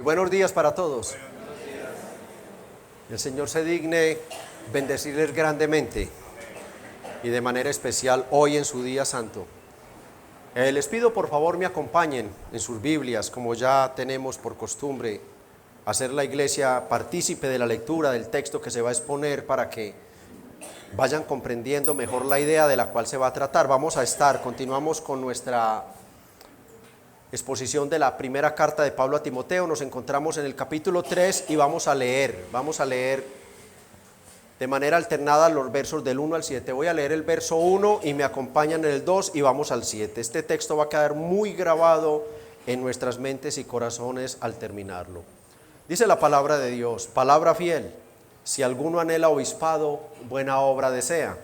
Buenos días para todos. El Señor se digne bendecirles grandemente y de manera especial hoy en su día santo. Les pido por favor me acompañen en sus Biblias, como ya tenemos por costumbre, hacer la iglesia partícipe de la lectura del texto que se va a exponer para que vayan comprendiendo mejor la idea de la cual se va a tratar. Continuamos con nuestra exposición de la primera carta de Pablo a Timoteo. Nos encontramos en el capítulo 3 y vamos a leer de manera alternada los versos del 1 al 7. Voy a leer el verso 1 y me acompañan en el 2 y vamos al 7. Este texto va a quedar muy grabado en nuestras mentes y corazones al terminarlo. Dice la palabra de Dios, palabra fiel: si alguno anhela obispado, buena obra desea.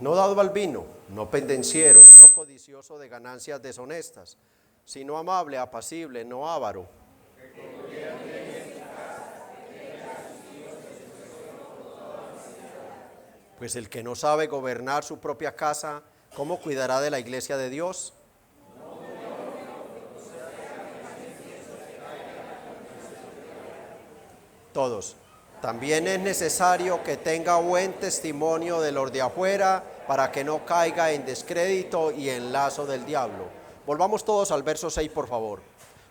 No dado al vino, no pendenciero, no codicioso de ganancias deshonestas, sino amable, apacible, no avaro. Pues el que no sabe gobernar su propia casa, ¿cómo cuidará de la iglesia de Dios? Todos. También es necesario que tenga buen testimonio de los de afuera, para que no caiga en descrédito y en lazo del diablo. Volvamos todos al verso 6, por favor.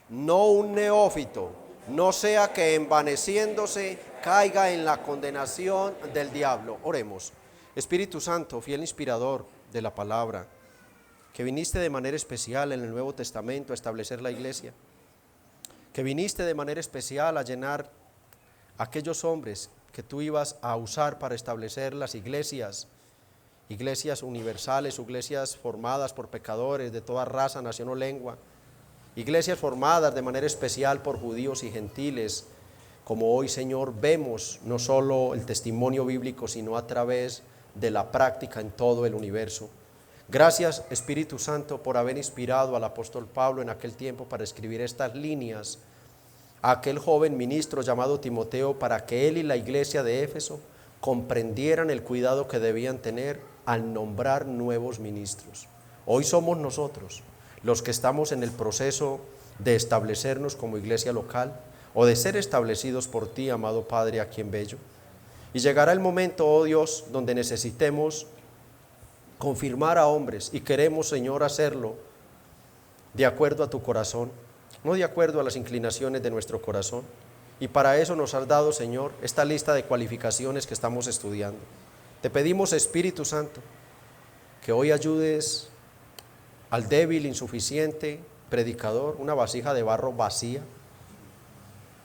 No un neófito, no sea que envaneciéndose caiga en la condenación del diablo. Oremos. Espíritu Santo, fiel inspirador de la palabra, que viniste de manera especial en el Nuevo Testamento a establecer la iglesia, que viniste de manera especial a llenar aquellos hombres que tú ibas a usar para establecer las iglesias universales, iglesias formadas por pecadores de toda raza, nación o lengua, iglesias formadas de manera especial por judíos y gentiles, como hoy, Señor, vemos no solo el testimonio bíblico, sino a través de la práctica en todo el universo. Gracias, Espíritu Santo, por haber inspirado al apóstol Pablo en aquel tiempo para escribir estas líneas a aquel joven ministro llamado Timoteo, para que él y la iglesia de Éfeso comprendieran el cuidado que debían tener al nombrar nuevos ministros. Hoy somos nosotros los que estamos en el proceso de establecernos como iglesia local o de ser establecidos por ti, amado Padre, aquí en Bello. Y llegará el momento, oh Dios, donde necesitemos confirmar a hombres, y queremos, Señor, hacerlo de acuerdo a tu corazón, no de acuerdo a las inclinaciones de nuestro corazón. Y para eso nos has dado, Señor, esta lista de cualificaciones que estamos estudiando. Te pedimos, Espíritu Santo, que hoy ayudes al débil, insuficiente predicador, una vasija de barro vacía,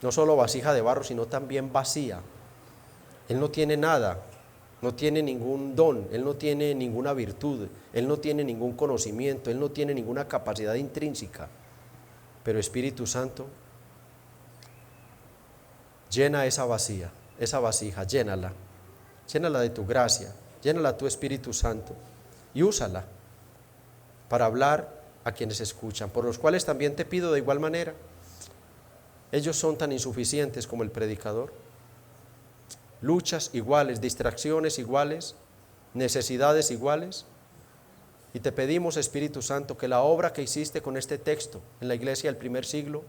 no solo vasija de barro, sino también vacía. Él no tiene nada, no tiene ningún don, él no tiene ninguna virtud, él no tiene ningún conocimiento, él no tiene ninguna capacidad intrínseca. Pero Espíritu Santo, llena esa vasija, llénala de tu gracia, llénala tu Espíritu Santo y úsala para hablar a quienes escuchan, por los cuales también te pido de igual manera. Ellos son tan insuficientes como el predicador, luchas iguales, distracciones iguales, necesidades iguales. Y te pedimos, Espíritu Santo, que la obra que hiciste con este texto en la iglesia del primer siglo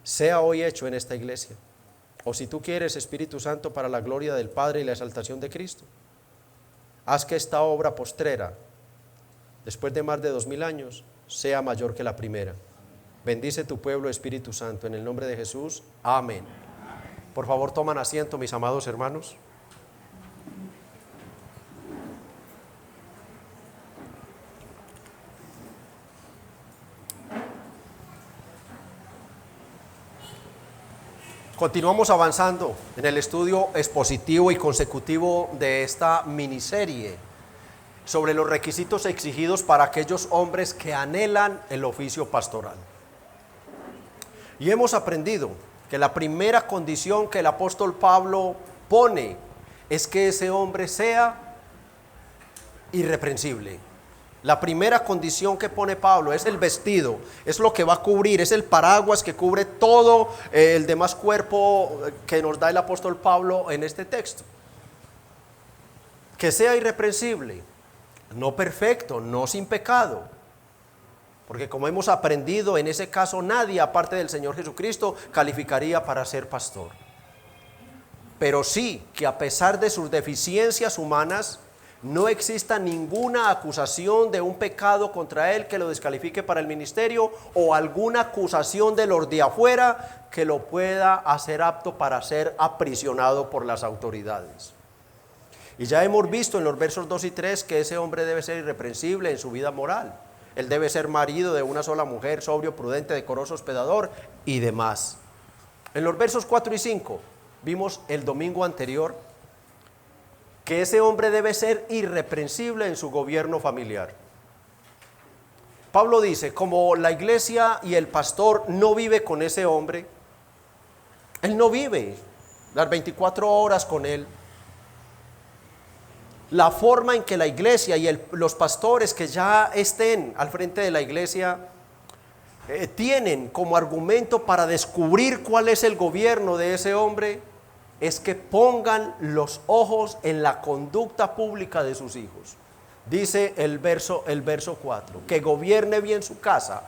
sea hoy hecho en esta iglesia. O si tú quieres, Espíritu Santo, para la gloria del Padre y la exaltación de Cristo, haz que esta obra postrera, después de más de 2000 años, sea mayor que la primera. Bendice tu pueblo, Espíritu Santo, en el nombre de Jesús. Amén. Por favor, toman asiento, mis amados hermanos. Continuamos avanzando en el estudio expositivo y consecutivo de esta miniserie sobre los requisitos exigidos para aquellos hombres que anhelan el oficio pastoral. Y hemos aprendido que la primera condición que el apóstol Pablo pone es que ese hombre sea irreprensible. La primera condición que pone Pablo es el vestido, es lo que va a cubrir, es el paraguas que cubre todo el demás cuerpo que nos da el apóstol Pablo en este texto. Que sea irreprensible, no perfecto, no sin pecado, porque como hemos aprendido, en ese caso nadie aparte del Señor Jesucristo calificaría para ser pastor. Pero sí que a pesar de sus deficiencias humanas, no exista ninguna acusación de un pecado contra él que lo descalifique para el ministerio, o alguna acusación de los de afuera que lo pueda hacer apto para ser aprisionado por las autoridades. Y ya hemos visto en los versos 2 y 3 que ese hombre debe ser irreprensible en su vida moral. Él debe ser marido de una sola mujer, sobrio, prudente, decoroso, hospedador y demás. En los versos 4 y 5 vimos el domingo anterior que ese hombre debe ser irreprensible en su gobierno familiar. Pablo dice, como la iglesia y el pastor no vive con ese hombre, él no vive las 24 horas con él. La forma en que la iglesia y los pastores que ya estén al frente de la iglesia tienen como argumento para descubrir cuál es el gobierno de ese hombre, es que pongan los ojos en la conducta pública de sus hijos. Dice el verso 4, que gobierne bien su casa,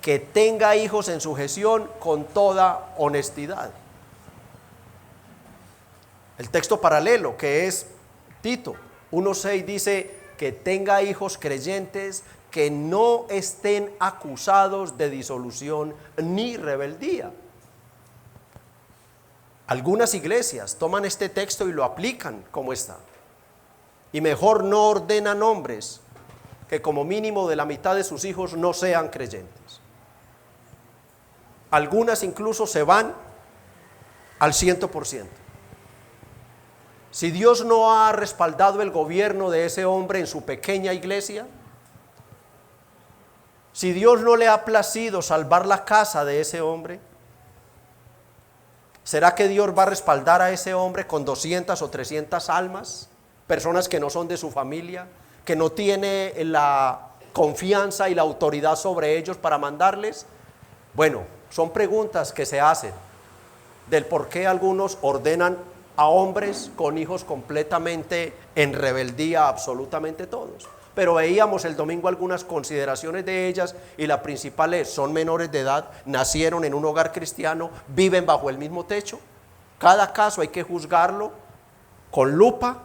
que tenga hijos en sujeción con toda honestidad. El texto paralelo, que es Tito 1:6, dice que tenga hijos creyentes que no estén acusados de disolución ni rebeldía. Algunas iglesias toman este texto y lo aplican como está. Y mejor no ordenan hombres que como mínimo de la mitad de sus hijos no sean creyentes. Algunas incluso se van al 100%. Si Dios no ha respaldado el gobierno de ese hombre en su pequeña iglesia, si Dios no le ha placido salvar la casa de ese hombre, ¿será que Dios va a respaldar a ese hombre con 200 o 300 almas? Personas que no son de su familia, que no tiene la confianza y la autoridad sobre ellos para mandarles. Bueno, son preguntas que se hacen del por qué algunos ordenan a hombres con hijos completamente en rebeldía, absolutamente todos. Pero veíamos el domingo algunas consideraciones de ellas, y la principal es: son menores de edad, nacieron en un hogar cristiano, viven bajo el mismo techo. Cada caso hay que juzgarlo con lupa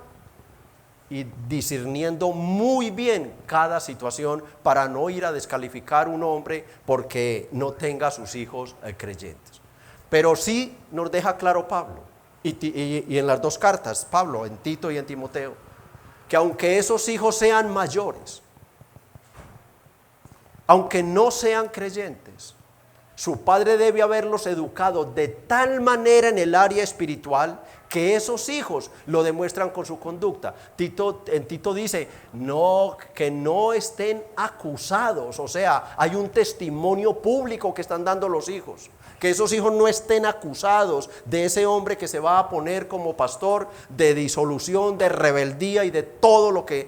y discerniendo muy bien cada situación para no ir a descalificar un hombre porque no tenga a sus hijos creyentes. Pero sí nos deja claro Pablo, y en las dos cartas, Pablo, en Tito y en Timoteo, que aunque esos hijos sean mayores, aunque no sean creyentes, su padre debe haberlos educado de tal manera en el área espiritual que esos hijos lo demuestran con su conducta. En Tito dice, que no estén acusados, o sea, hay un testimonio público que están dando los hijos. Que esos hijos no estén acusados de ese hombre que se va a poner como pastor, de disolución, de rebeldía y de todo lo que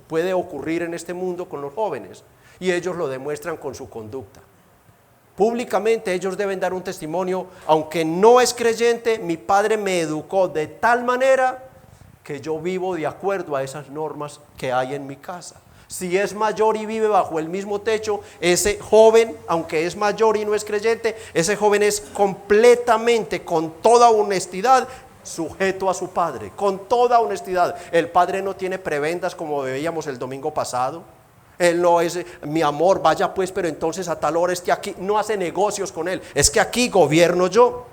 puede ocurrir en este mundo con los jóvenes. Y ellos lo demuestran con su conducta. Públicamente ellos deben dar un testimonio: aunque no es creyente, mi padre me educó de tal manera que yo vivo de acuerdo a esas normas que hay en mi casa. Si es mayor y vive bajo el mismo techo, ese joven, aunque es mayor y no es creyente, ese joven es completamente, con toda honestidad, sujeto a su padre, con toda honestidad. El padre no tiene prebendas como veíamos el domingo pasado. Él no es: mi amor, vaya pues, pero entonces a tal hora esté aquí. No hace negocios con él. Es que aquí gobierno yo.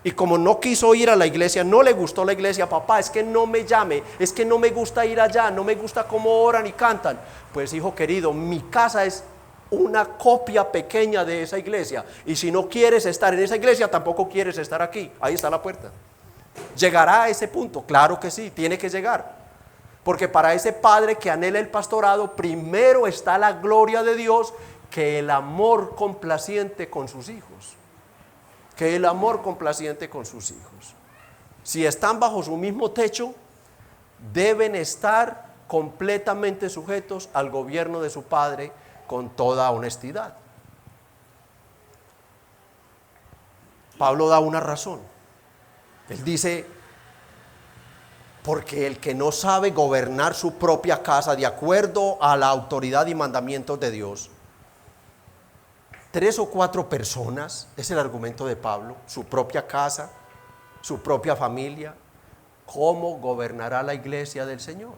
Y como no quiso ir a la iglesia, no le gustó la iglesia: papá, es que no me llame, es que no me gusta ir allá, no me gusta cómo oran y cantan. Pues hijo querido, mi casa es una copia pequeña de esa iglesia, y si no quieres estar en esa iglesia, tampoco quieres estar aquí. Ahí está la puerta. ¿Llegará a ese punto? Claro que sí, tiene que llegar. Porque para ese padre que anhela el pastorado, primero está la gloria de Dios que el amor complaciente con sus hijos. Que el amor complaciente con sus hijos. Si están bajo su mismo techo, deben estar completamente sujetos al gobierno de su Padre con toda honestidad. Pablo da una razón. Él dice, porque el que no sabe gobernar su propia casa de acuerdo a la autoridad y mandamientos de Dios, 3 o 4 personas, es el argumento de Pablo, su propia casa, su propia familia, ¿cómo gobernará la iglesia del Señor?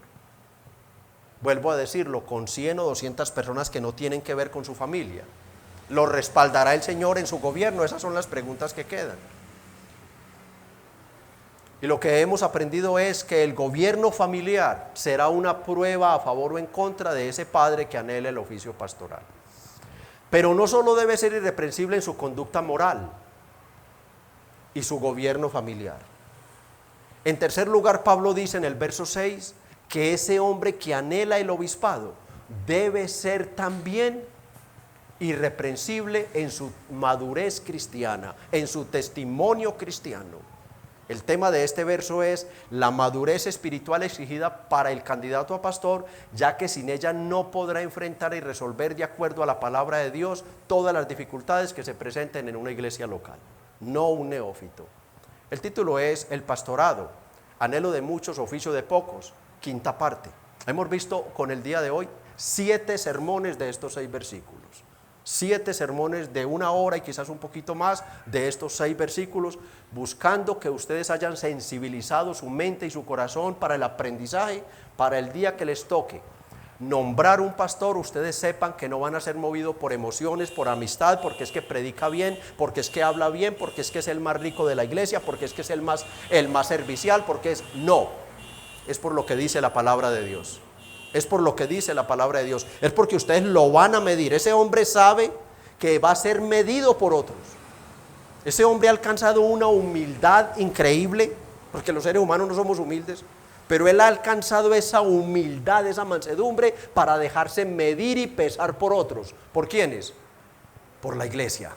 Vuelvo a decirlo, con 100 o 200 personas que no tienen que ver con su familia, ¿lo respaldará el Señor en su gobierno? Esas son las preguntas que quedan. Y lo que hemos aprendido es que el gobierno familiar será una prueba a favor o en contra de ese padre que anhela el oficio pastoral. Pero no solo debe ser irreprensible en su conducta moral y su gobierno familiar. En tercer lugar, Pablo dice en el verso 6 que ese hombre que anhela el obispado debe ser también irreprensible en su madurez cristiana, en su testimonio cristiano. El tema de este verso es la madurez espiritual exigida para el candidato a pastor, ya que sin ella no podrá enfrentar y resolver de acuerdo a la palabra de Dios todas las dificultades que se presenten en una iglesia local, no un neófito. El título es El pastorado, anhelo de muchos, oficio de pocos, quinta parte. Hemos visto con el día de hoy 7 sermones de estos 6 versículos. 7 sermones de 1 hora y quizás un poquito más de estos 6 versículos, buscando que ustedes hayan sensibilizado su mente y su corazón para el aprendizaje, para el día que les toque nombrar un pastor, ustedes sepan que no van a ser movidos por emociones, por amistad, porque es que predica bien, porque es que habla bien, porque es que es el más rico de la iglesia, porque es que es el más servicial, porque es, no, es por lo que dice la palabra de Dios. Es por lo que dice la palabra de Dios. Es porque ustedes lo van a medir. Ese hombre sabe que va a ser medido por otros. Ese hombre ha alcanzado una humildad increíble, porque los seres humanos no somos humildes, pero él ha alcanzado esa humildad, esa mansedumbre para dejarse medir y pesar por otros. ¿Por quiénes? Por la iglesia.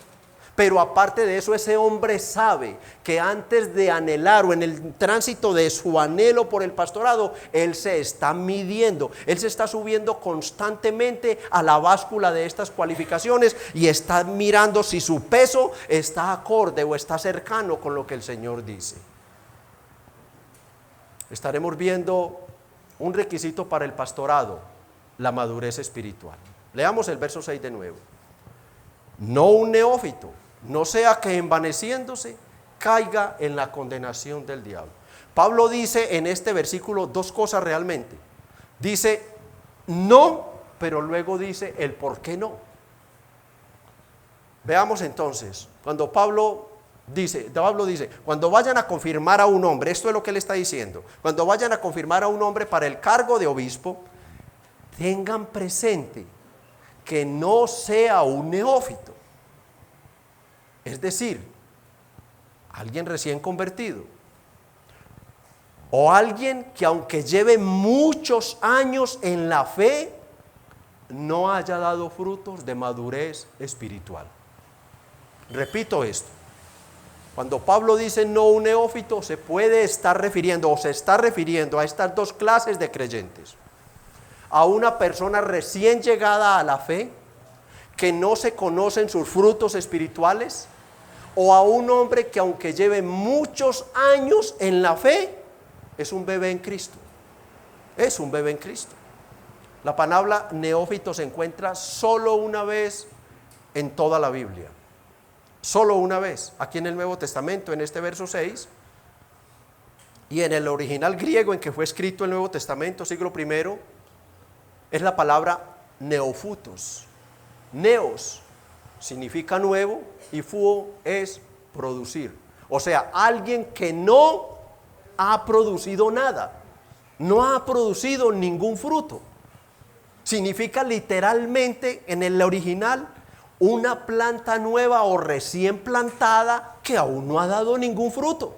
Pero aparte de eso, ese hombre sabe que antes de anhelar o en el tránsito de su anhelo por el pastorado, él se está midiendo, él se está subiendo constantemente a la báscula de estas cualificaciones y está mirando si su peso está acorde o está cercano con lo que el Señor dice. Estaremos viendo un requisito para el pastorado, la madurez espiritual. Leamos el verso 6 de nuevo. No un neófito, no sea que envaneciéndose caiga en la condenación del diablo. Pablo dice en este versículo 2 cosas realmente. Dice no, pero luego dice el por qué no. Veamos entonces, cuando Pablo dice, cuando vayan a confirmar a un hombre, esto es lo que él está diciendo, cuando vayan a confirmar a un hombre para el cargo de obispo, tengan presente que no sea un neófito. Es decir, alguien recién convertido o alguien que aunque lleve muchos años en la fe, no haya dado frutos de madurez espiritual. Repito esto, cuando Pablo dice no un neófito, se puede estar refiriendo o se está refiriendo a estas 2 clases de creyentes: a una persona recién llegada a la fe, que no se conocen sus frutos espirituales, o a un hombre que aunque lleve muchos años en la fe, es un bebé en Cristo. Es un bebé en Cristo. La palabra neófito se encuentra solo una vez en toda la Biblia. Solo una vez, aquí en el Nuevo Testamento, en este verso 6, y en el original griego en que fue escrito el Nuevo Testamento, siglo I, es la palabra neofutos. Neos significa nuevo y fuo es producir. O sea, alguien que no ha producido nada, no ha producido ningún fruto. Significa literalmente en el original una planta nueva o recién plantada que aún no ha dado ningún fruto.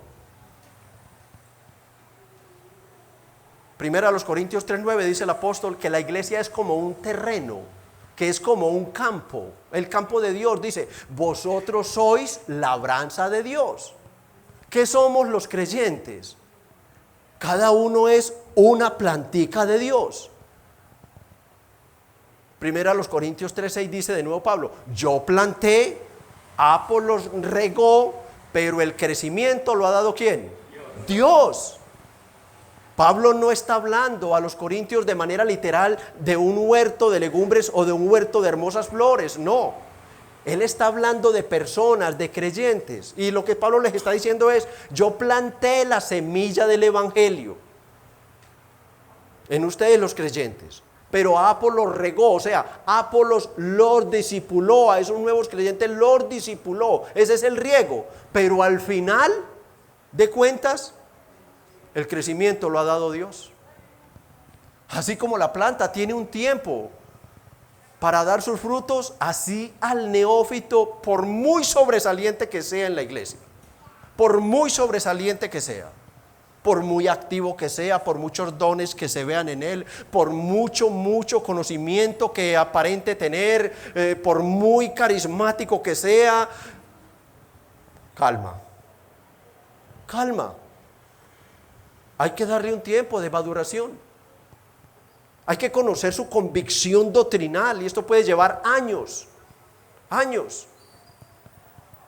Primera a los Corintios 3:9 dice el apóstol que la iglesia es como un terreno, que es como un campo, el campo de Dios. Dice, vosotros sois labranza de Dios. ¿Qué somos los creyentes? Cada uno es una plantica de Dios. Primera a los Corintios 3:6 dice de nuevo Pablo: yo planté, Apolos regó, pero el crecimiento lo ha dado ¿quién? Dios. Pablo no está hablando a los corintios de manera literal de un huerto de legumbres o de un huerto de hermosas flores, no. Él está hablando de personas, de creyentes, y lo que Pablo les está diciendo es: yo planté la semilla del evangelio en ustedes los creyentes, pero Apolos regó, o sea, Apolos los discipuló, a esos nuevos creyentes los discipuló, ese es el riego, pero al final de cuentas el crecimiento lo ha dado Dios. Así como la planta tiene un tiempo para dar sus frutos, así al neófito, por muy sobresaliente que sea en la iglesia, por muy sobresaliente que sea, por muy activo que sea, por muchos dones que se vean en él, por mucho conocimiento que aparente tener, por muy carismático que sea, calma. Hay que darle un tiempo de maduración. Hay que conocer su convicción doctrinal, y esto puede llevar años.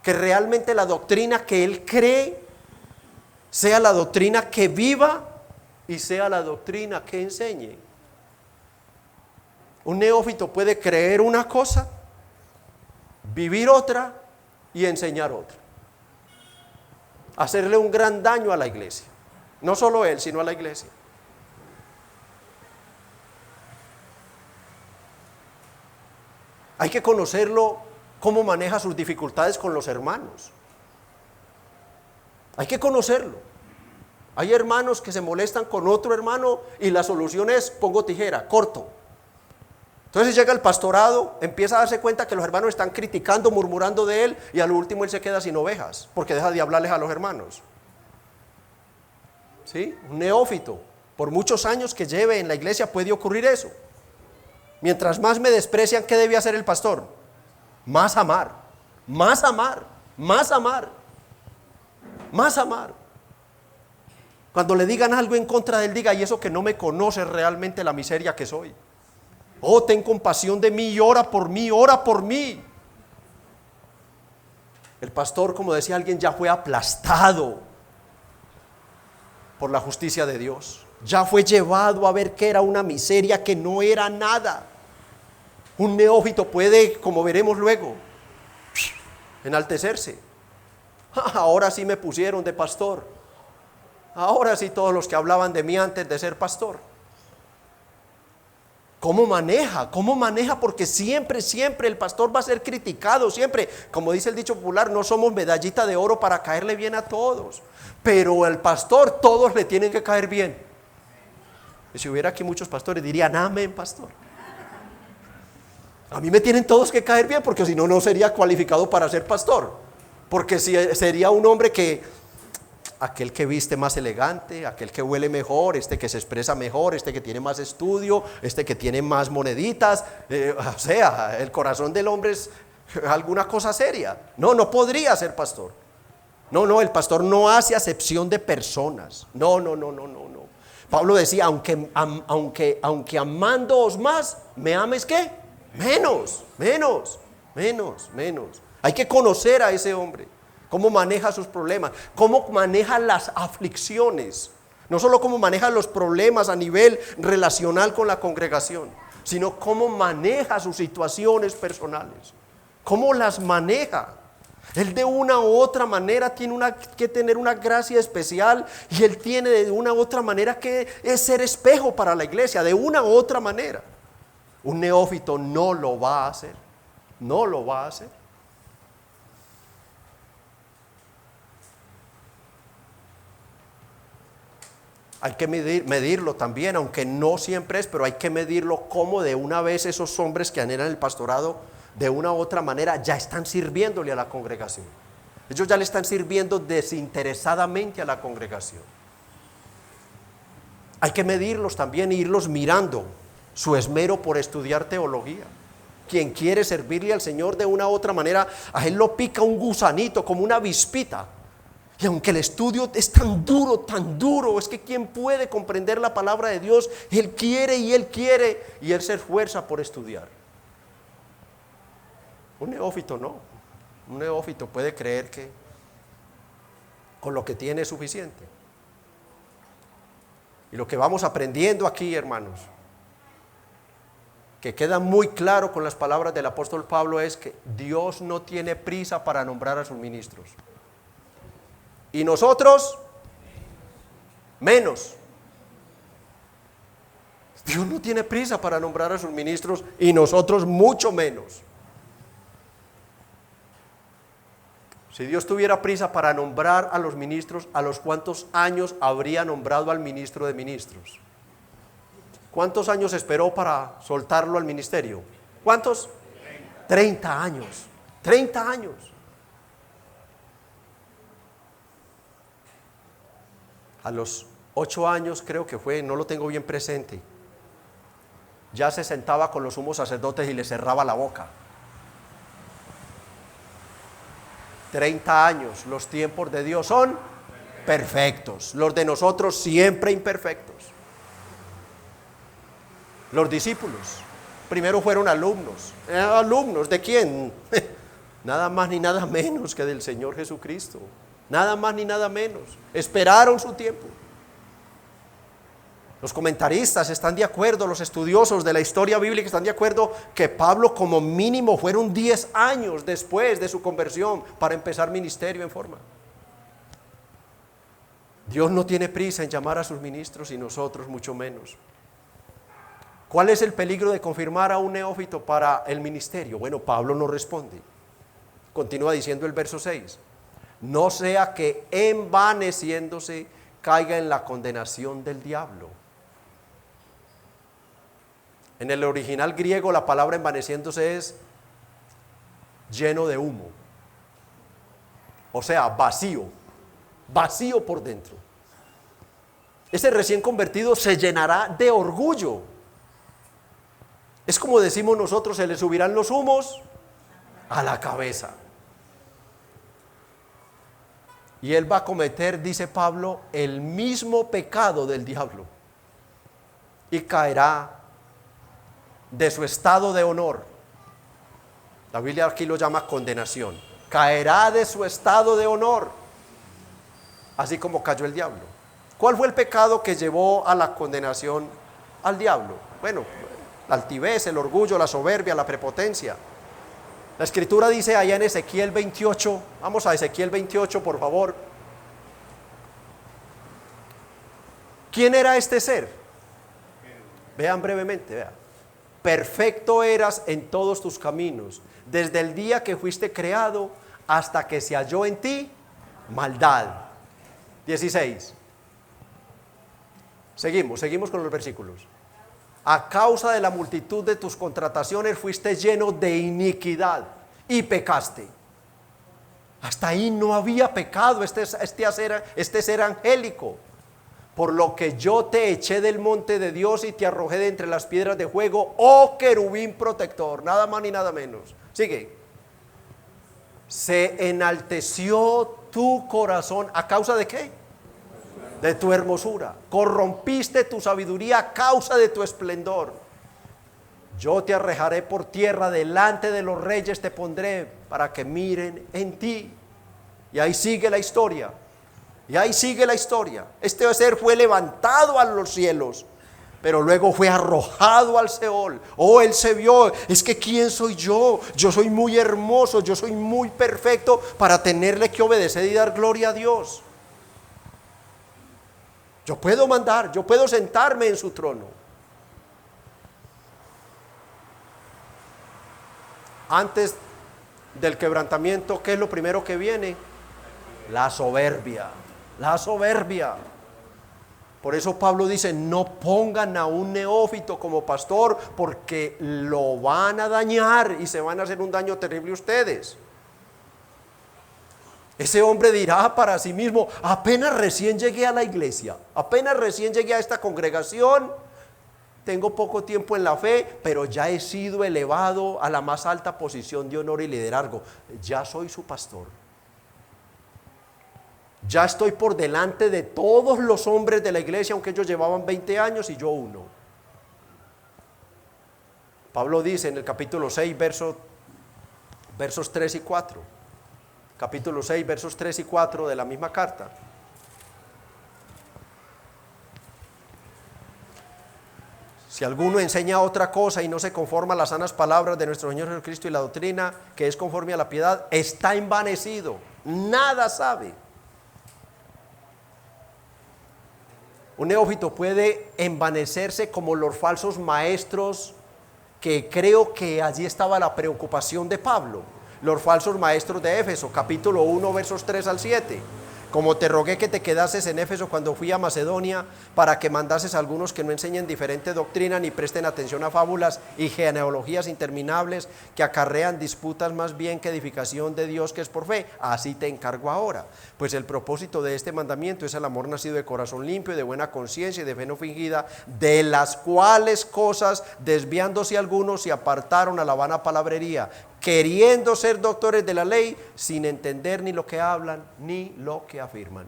Que realmente la doctrina que él cree sea la doctrina que viva y sea la doctrina que enseñe. Un neófito puede creer una cosa, vivir otra y enseñar otra. Hacerle un gran daño a la iglesia. No solo él, sino a la iglesia. Hay que conocerlo, cómo maneja sus dificultades con los hermanos. Hay que conocerlo. Hay hermanos que se molestan con otro hermano y la solución es: pongo tijera, corto. Entonces llega el pastorado, empieza a darse cuenta que los hermanos están criticando, murmurando de él, y al último él se queda sin ovejas porque deja de hablarles a los hermanos. ¿Sí? Un neófito, por muchos años que lleve en la iglesia, puede ocurrir eso. Mientras más me desprecian, ¿qué debe hacer el pastor? Más amar. Cuando le digan algo en contra de él, diga: y eso que no me conoce realmente la miseria que soy. Oh, ten compasión de mí y ora por mí. El pastor, como decía alguien, ya fue aplastado por la justicia de Dios. Ya fue llevado a ver que era una miseria, que no era nada. Un neófito puede, como veremos luego, enaltecerse. Ahora sí me pusieron de pastor. Ahora sí todos los que hablaban de mí antes de ser pastor. ¿Cómo maneja? Porque siempre el pastor va a ser criticado, siempre. Como dice el dicho popular, no somos medallita de oro para caerle bien a todos. Pero al pastor todos le tienen que caer bien. Y si hubiera aquí muchos pastores dirían: amén, pastor. A mí me tienen todos que caer bien, porque si no, no sería cualificado para ser pastor. Porque si sería un hombre que, aquel que viste más elegante, aquel que huele mejor, este que se expresa mejor, este que tiene más estudio, este que tiene más moneditas, o sea, el corazón del hombre es alguna cosa seria. No podría ser pastor. No, el pastor no hace acepción de personas. No. Pablo decía: aunque amándoos más, ¿me ames qué? Menos. Hay que conocer a ese hombre, cómo maneja sus problemas, cómo maneja las aflicciones. No solo cómo maneja los problemas a nivel relacional con la congregación, sino cómo maneja sus situaciones personales, cómo las maneja. Él de una u otra manera tiene que tener una gracia especial, y él tiene de una u otra manera que es ser espejo para la iglesia, de una u otra manera. Un neófito no lo va a hacer. Hay que medirlo también, aunque no siempre es, pero hay que medirlo, como de una vez esos hombres que anhelan el pastorado, de una u otra manera ya están sirviéndole a la congregación. Ellos ya le están sirviendo desinteresadamente a la congregación. Hay que medirlos también e irlos mirando su esmero por estudiar teología. Quien quiere servirle al Señor de una u otra manera, a él lo pica un gusanito, como una avispita, Y aunque el estudio es tan duro, es que ¿quién puede comprender la palabra de Dios? Él quiere y Él se esfuerza por estudiar. Un neófito no. Un neófito puede creer que con lo que tiene es suficiente. Y lo que vamos aprendiendo aquí, hermanos, que queda muy claro con las palabras del apóstol Pablo, es que Dios no tiene prisa para nombrar a sus ministros. Y nosotros, menos. Dios no tiene prisa para nombrar a sus ministros y nosotros mucho menos. Si Dios tuviera prisa para nombrar a los ministros, ¿a los cuántos años habría nombrado al ministro de ministros? ¿Cuántos años esperó para soltarlo al ministerio? ¿Cuántos? 30 años. 30 años. A los 8 años creo que fue, no lo tengo bien presente, ya se sentaba con los sumos sacerdotes y les cerraba la boca. 30 años, los tiempos de Dios son perfectos, los de nosotros siempre imperfectos. Los discípulos primero fueron alumnos. ¿Alumnos de quién? Nada más ni nada menos que del Señor Jesucristo. Nada más ni nada menos. Esperaron su tiempo. Los comentaristas están de acuerdo, los estudiosos de la historia bíblica están de acuerdo que Pablo como mínimo fueron 10 años después de su conversión para empezar ministerio en forma. Dios no tiene prisa en llamar a sus ministros y nosotros mucho menos. ¿Cuál es el peligro de confirmar a un neófito para el ministerio? Bueno, Pablo no responde. Continúa diciendo el verso 6. No sea que envaneciéndose caiga en la condenación del diablo. En el original griego la palabra envaneciéndose es lleno de humo. O sea, vacío por dentro. Ese recién convertido se llenará de orgullo. Es como decimos nosotros, se le subirán los humos a la cabeza. Y él va a cometer, dice Pablo, el mismo pecado del diablo. Y caerá de su estado de honor. La Biblia aquí lo llama condenación. Caerá de su estado de honor, así como cayó el diablo. ¿Cuál fue el pecado que llevó a la condenación al diablo? Bueno, la altivez, el orgullo, la soberbia, la prepotencia. La escritura dice allá en Ezequiel 28, vamos a Ezequiel 28 por favor. ¿Quién era este ser? Vean brevemente, vean. Perfecto eras en todos tus caminos, desde el día que fuiste creado hasta que se halló en ti maldad. 16. Seguimos con los versículos. A causa de la multitud de tus contrataciones fuiste lleno de iniquidad y pecaste. Hasta ahí no había pecado este ser angélico. Por lo que yo te eché del monte de Dios y te arrojé de entre las piedras de fuego, oh querubín protector. Nada más ni nada menos. Sigue. Se enalteció tu corazón. ¿A causa de qué? De tu hermosura. Corrompiste tu sabiduría a causa de tu esplendor. Yo te arrojaré por tierra, delante de los reyes te pondré para que miren en ti. Y ahí sigue la historia. Este ser fue levantado a los cielos, pero luego fue arrojado al Seol. Oh, él se vio, es que ¿quién soy yo? Yo soy muy hermoso, yo soy muy perfecto para tenerle que obedecer y dar gloria a Dios. Yo puedo mandar, yo puedo sentarme en su trono. Antes del quebrantamiento, ¿qué es lo primero que viene? La soberbia. Por eso Pablo dice, no pongan a un neófito como pastor, porque lo van a dañar y se van a hacer un daño terrible ustedes. Ese hombre dirá para sí mismo, apenas recién llegué a la iglesia, apenas recién llegué a esta congregación, tengo poco tiempo en la fe, pero ya he sido elevado a la más alta posición de honor y liderazgo. Ya soy su pastor. Ya estoy por delante de todos los hombres de la iglesia, aunque ellos llevaban 20 años y yo uno. Pablo dice en el capítulo 6, versos 3 y 4. Capítulo 6, versos 3 y 4 de la misma carta. Si alguno enseña otra cosa y no se conforma a las sanas palabras de nuestro Señor Jesucristo y la doctrina que es conforme a la piedad, está envanecido, nada sabe. Un neófito puede envanecerse como los falsos maestros, que creo que allí estaba la preocupación de Pablo. Los falsos maestros de Éfeso, capítulo 1, versos 3 al 7. Como te rogué que te quedases en Éfeso cuando fui a Macedonia, para que mandases a algunos que no enseñen diferente doctrina, ni presten atención a fábulas y genealogías interminables, que acarrean disputas más bien que edificación de Dios que es por fe. Así te encargo ahora. Pues el propósito de este mandamiento es el amor nacido de corazón limpio y de buena conciencia y de fe no fingida, de las cuales cosas, desviándose algunos, se apartaron a la vana palabrería, queriendo ser doctores de la ley, sin entender ni lo que hablan ni lo que afirman.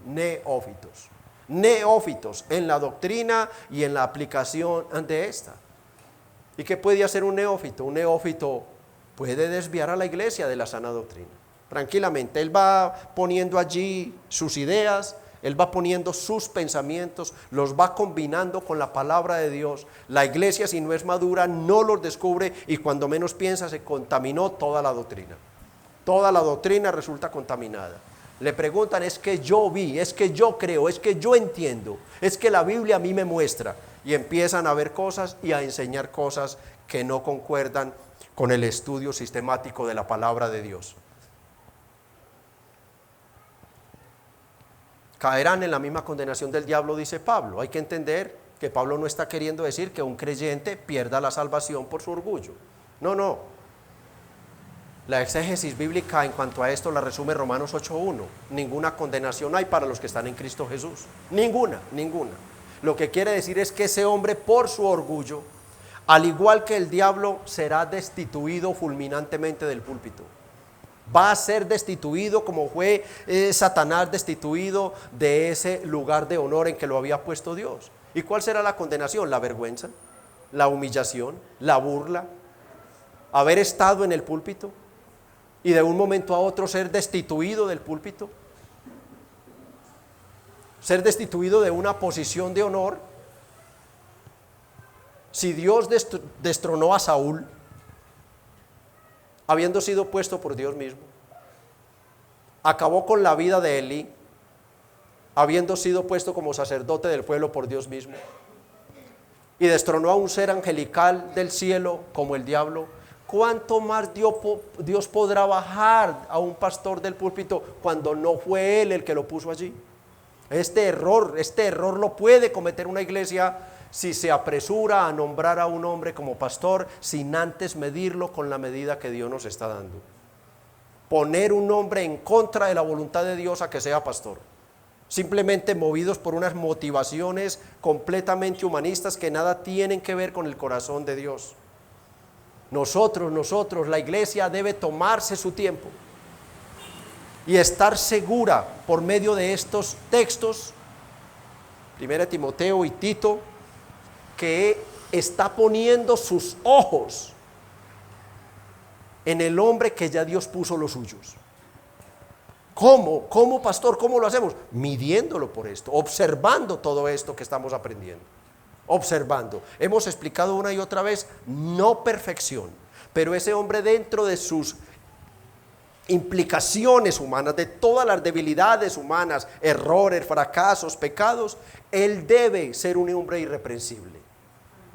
Neófitos en la doctrina y en la aplicación de esta. ¿Y qué puede hacer un neófito? Un neófito puede desviar a la iglesia de la sana doctrina. Tranquilamente, él va poniendo allí sus ideas, él va poniendo sus pensamientos, los va combinando con la palabra de Dios. La iglesia, si no es madura, no los descubre, y cuando menos piensa se contaminó toda la doctrina. Toda la doctrina resulta contaminada. Le preguntan, es que yo vi, es que yo creo, es que yo entiendo, es que la Biblia a mí me muestra, y empiezan a ver cosas y a enseñar cosas que no concuerdan con el estudio sistemático de la palabra de Dios. Caerán en la misma condenación del diablo, dice Pablo. Hay que entender que Pablo no está queriendo decir que un creyente pierda la salvación por su orgullo. No. La exégesis bíblica en cuanto a esto la resume Romanos 8:1. Ninguna condenación hay para los que están en Cristo Jesús. Ninguna. Lo que quiere decir es que ese hombre, por su orgullo, al igual que el diablo, será destituido fulminantemente del púlpito. Va a ser destituido como fue Satanás destituido de ese lugar de honor en que lo había puesto Dios. ¿Y cuál será la condenación? La vergüenza, la humillación, la burla, haber estado en el púlpito y de un momento a otro ser destituido del púlpito, ser destituido de una posición de honor. Si Dios destronó a Saúl, habiendo sido puesto por Dios mismo, acabó con la vida de Elí, habiendo sido puesto como sacerdote del pueblo por Dios mismo, y destronó a un ser angelical del cielo como el diablo, ¿cuánto más Dios podrá bajar a un pastor del púlpito cuando no fue él el que lo puso allí? Este error lo puede cometer una iglesia si se apresura a nombrar a un hombre como pastor sin antes medirlo con la medida que Dios nos está dando. Poner un hombre en contra de la voluntad de Dios a que sea pastor, simplemente movidos por unas motivaciones completamente humanistas que nada tienen que ver con el corazón de Dios. Nosotros, la iglesia debe tomarse su tiempo y estar segura por medio de estos textos, 1 Timoteo y Tito, que está poniendo sus ojos en el hombre que ya Dios puso los suyos. ¿Cómo, pastor? ¿Cómo lo hacemos? Midiéndolo por esto, observando todo esto que estamos aprendiendo. Observando. Hemos explicado una y otra vez, no perfección, pero ese hombre, dentro de sus implicaciones humanas, de todas las debilidades humanas, errores, fracasos, pecados, él debe ser un hombre irreprensible.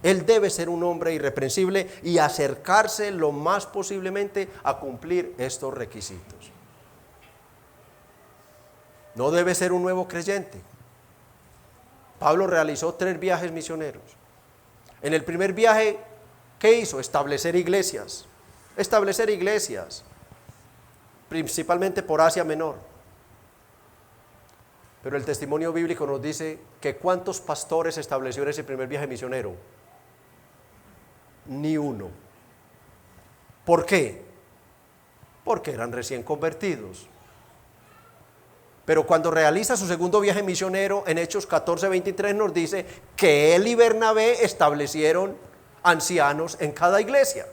Él debe ser un hombre irreprensible y acercarse lo más posiblemente a cumplir estos requisitos. No debe ser un nuevo creyente. Pablo realizó 3 viajes misioneros. En el primer viaje, ¿qué hizo? Establecer iglesias, principalmente por Asia Menor. Pero el testimonio bíblico nos dice que ¿cuántos pastores estableció en ese primer viaje misionero? Ni uno. ¿Por qué? Porque eran recién convertidos. Pero cuando realiza su segundo viaje misionero, en Hechos 14:23 nos dice que él y Bernabé establecieron ancianos en cada iglesia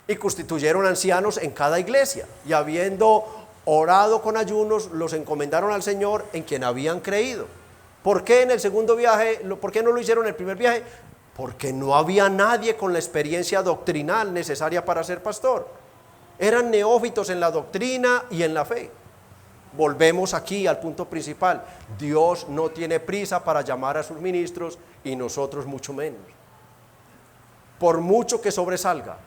y constituyeron ancianos en cada iglesia, y habiendo orado con ayunos, los encomendaron al Señor en quien habían creído. ¿Por qué en el segundo viaje? ¿Por qué no lo hicieron en el primer viaje? Porque no había nadie con la experiencia doctrinal necesaria para ser pastor. Eran neófitos en la doctrina y en la fe. Volvemos aquí al punto principal. Dios no tiene prisa para llamar a sus ministros, y nosotros mucho menos. Por mucho que sobresalga,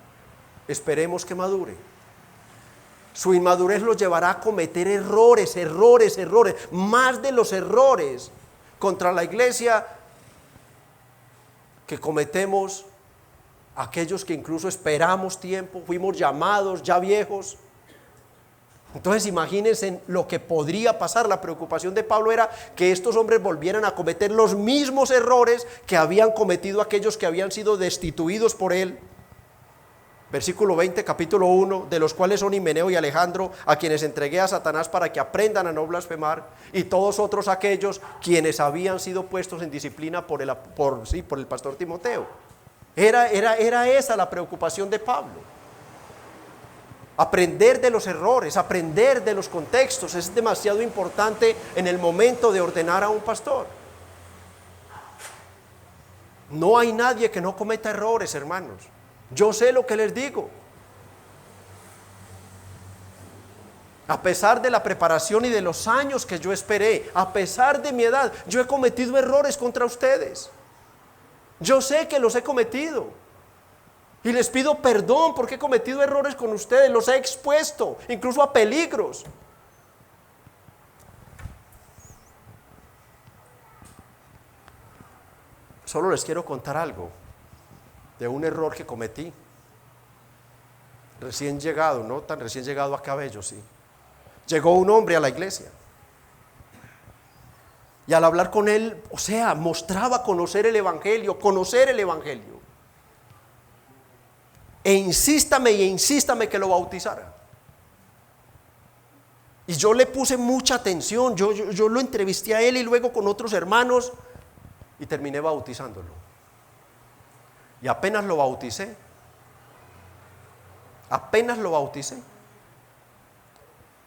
esperemos que madure. Su inmadurez lo llevará a cometer errores, más de los errores contra la iglesia que cometemos aquellos que incluso esperamos tiempo, fuimos llamados ya viejos. Entonces imagínense lo que podría pasar. La preocupación de Pablo era que estos hombres volvieran a cometer los mismos errores que habían cometido aquellos que habían sido destituidos por él. Versículo 20, capítulo 1, de los cuales son Himeneo y Alejandro, a quienes entregué a Satanás para que aprendan a no blasfemar, y todos otros aquellos quienes habían sido puestos en disciplina por el pastor Timoteo. Era esa la preocupación de Pablo. Aprender de los errores, aprender de los contextos es demasiado importante en el momento de ordenar a un pastor. No hay nadie que no cometa errores, hermanos. Yo sé lo que les digo. A pesar de la preparación y de los años que yo esperé, a pesar de mi edad, yo he cometido errores contra ustedes. Yo sé que los he cometido. Y les pido perdón porque he cometido errores con ustedes, los he expuesto, incluso a peligros. Solo les quiero contar algo de un error que cometí. Recién llegado, no tan recién llegado a Cabello, sí. Llegó un hombre a la iglesia. Y al hablar con él, mostraba conocer el Evangelio. E insístame que lo bautizara. Y yo le puse mucha atención, yo lo entrevisté a él y luego con otros hermanos y terminé bautizándolo. Y apenas lo bauticé,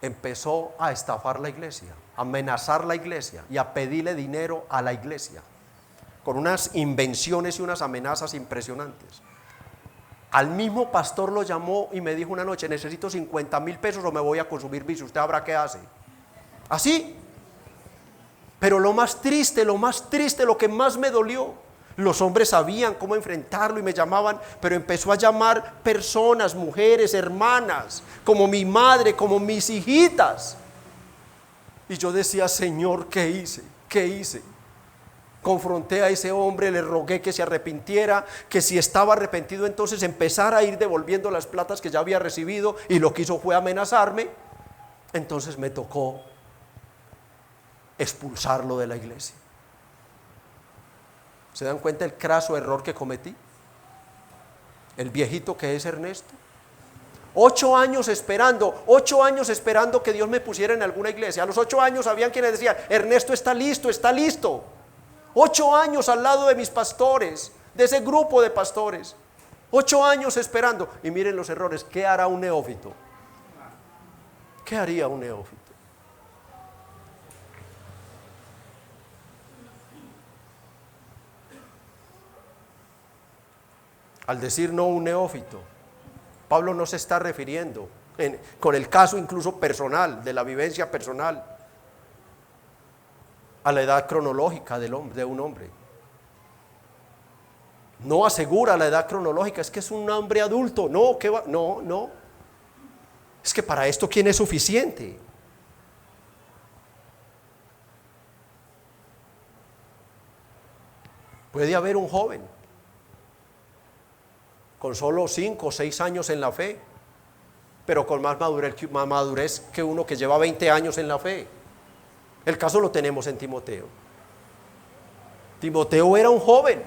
empezó a estafar la iglesia, a amenazar la iglesia y a pedirle dinero a la iglesia, con unas invenciones y unas amenazas impresionantes. Al mismo pastor lo llamó y me dijo una noche: necesito 50,000 pesos o me voy a consumir vicio, usted sabrá qué hace. Así. Pero lo más triste, lo que más me dolió, los hombres sabían cómo enfrentarlo y me llamaban, pero empezó a llamar personas, mujeres, hermanas, como mi madre, como mis hijitas. Y yo decía: Señor, ¿qué hice? Confronté a ese hombre, le rogué que se arrepintiera, que si estaba arrepentido entonces empezara a ir devolviendo las platas que ya había recibido, y lo que hizo fue amenazarme. Entonces me tocó expulsarlo de la iglesia. ¿Se dan cuenta el craso error que cometí? El viejito que es Ernesto. 8 años esperando que Dios me pusiera en alguna iglesia. A los 8 años habían quienes decían: Ernesto está listo. 8 años al lado de mis pastores, de ese grupo de pastores. 8 años esperando. Y miren los errores. ¿Qué hará un neófito? ¿Qué haría un neófito? Al decir no un neófito, Pablo no se está refiriendo, con el caso incluso personal, de la vivencia personal, a la edad cronológica de un hombre. No asegura la edad cronológica, es que es un hombre adulto. No, ¿qué va? No. Es que para esto, ¿quién es suficiente? Puede haber un joven con solo 5 o 6 años en la fe, pero con más madurez que uno que lleva 20 años en la fe. El caso lo tenemos en Timoteo. Timoteo era un joven,